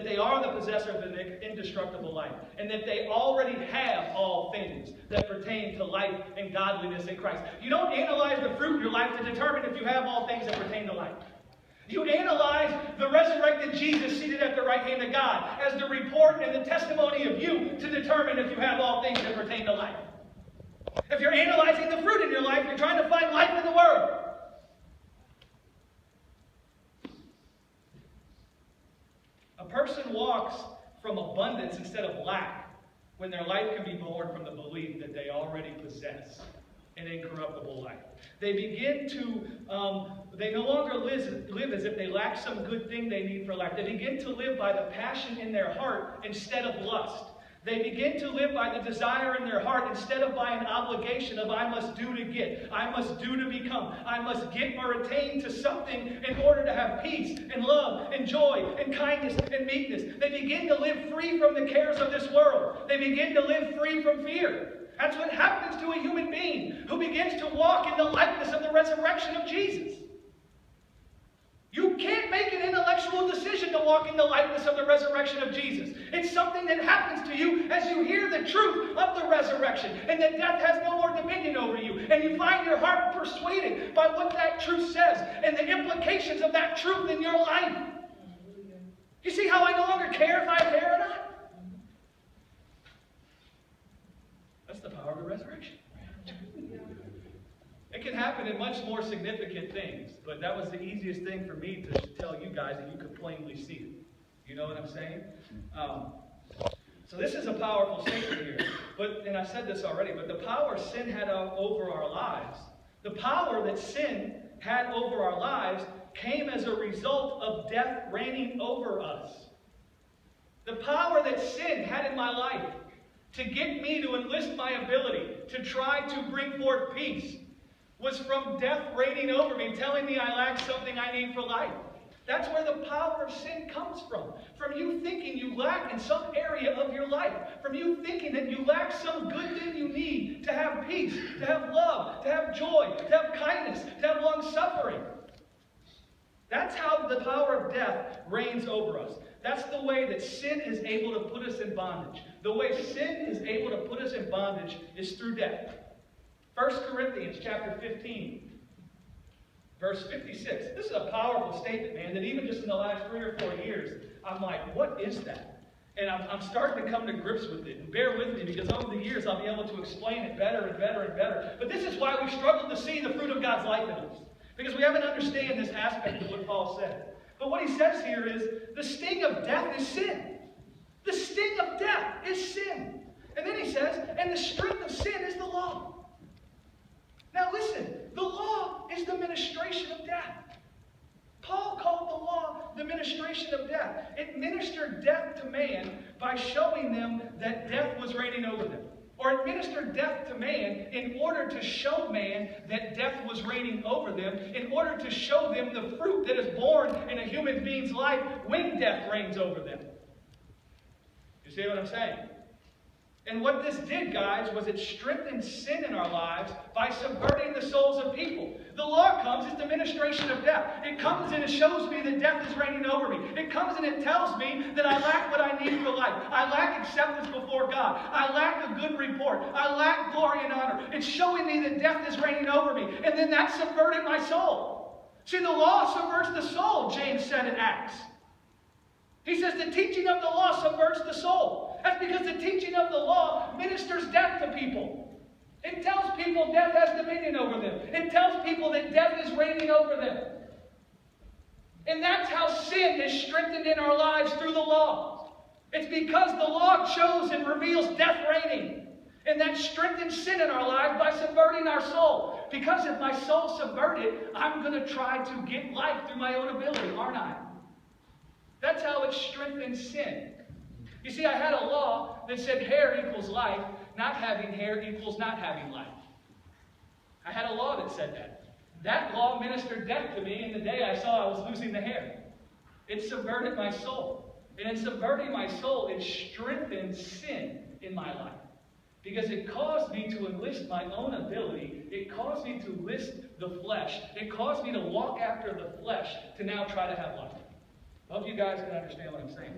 that they are the possessor of an indestructible life, and that they already have all things that pertain to life and godliness in Christ. You don't analyze the fruit in your life to determine if you have all things that pertain to life. You analyze the resurrected Jesus seated at the right hand of God as the report and the testimony of you to determine if you have all things that pertain to life. If you're analyzing the fruit in your life, you're trying to find life in the world. A person walks from abundance instead of lack when their life can be born from the belief that they already possess an incorruptible life. They begin to, they no longer live as if they lack some good thing they need for life. They begin to live by the passion in their heart instead of lust. They begin to live by the desire in their heart instead of by an obligation of I must do to get, I must do to become, I must get or attain to something in order to have peace and love and joy and kindness and meekness. They begin to live free from the cares of this world. They begin to live free from fear. That's what happens to a human being who begins to walk in the likeness of the resurrection of Jesus. You can't make an intellectual decision to walk in the likeness of the resurrection of Jesus. It's something that happens to you as you hear the truth of the resurrection and that death has no more dominion over you. And you find your heart persuaded by what that truth says and the implications of that truth in your life. You see how I no longer care if I have hair or not? That's the power of the resurrection. It can happen in much more significant things, but that was the easiest thing for me to tell you guys, and you could plainly see it. You know what I'm saying? So this is a powerful statement here. And I said this already, but the power sin had over our lives, the power that sin had over our lives came as a result of death reigning over us. The power that sin had in my life to get me to enlist my ability to try to bring forth peace was from death reigning over me, telling me I lack something I need for life. That's where the power of sin comes from. From you thinking you lack in some area of your life. From you thinking that you lack some good thing you need to have peace, to have love, to have joy, to have kindness, to have long-suffering. That's how the power of death reigns over us. That's the way that sin is able to put us in bondage. The way sin is able to put us in bondage is through death. 1 Corinthians chapter 15, verse 56. This is a powerful statement, man, that even just in the last 3 or 4 years, I'm like, what is that? And I'm starting to come to grips with it. And bear with me, because over the years I'll be able to explain it better and better and better. But this is why we struggle to see the fruit of God's life in us. Because we haven't understood this aspect of what Paul said. But what he says here is, the sting of death is sin. The sting of death is sin. And then he says, and the strength of sin is the law. Now listen, the law is the ministration of death. Paul called the law the ministration of death. It ministered death to man by showing them that death was reigning over them. Or it ministered death to man in order to show man that death was reigning over them, in order to show them the fruit that is born in a human being's life when death reigns over them. You see what I'm saying? And what this did, guys, was it strengthened sin in our lives by subverting the souls of people. The law comes, it's the ministration of death. It comes and it shows me that death is reigning over me. It comes and it tells me that I lack what I need for life. I lack acceptance before God. I lack a good report. I lack glory and honor. It's showing me that death is reigning over me. And then that subverted my soul. See, the law subverts the soul, James said in Acts. He says the teaching of the law subverts the soul. That's because the teaching of the law ministers death to people. It tells people death has dominion over them. It tells people that death is reigning over them. And that's how sin is strengthened in our lives through the law. It's because the law shows and reveals death reigning. And that strengthens sin in our lives by subverting our soul. Because if my soul's subverted, I'm going to try to get life through my own ability, aren't I? That's how it strengthens sin. You see, I had a law that said hair equals life, not having hair equals not having life. I had a law that said that. That law ministered death to me in the day I saw I was losing the hair. It subverted my soul. And in subverting my soul, it strengthened sin in my life. Because it caused me to enlist my own ability. It caused me to enlist the flesh. It caused me to walk after the flesh to now try to have life. I hope you guys can understand what I'm saying.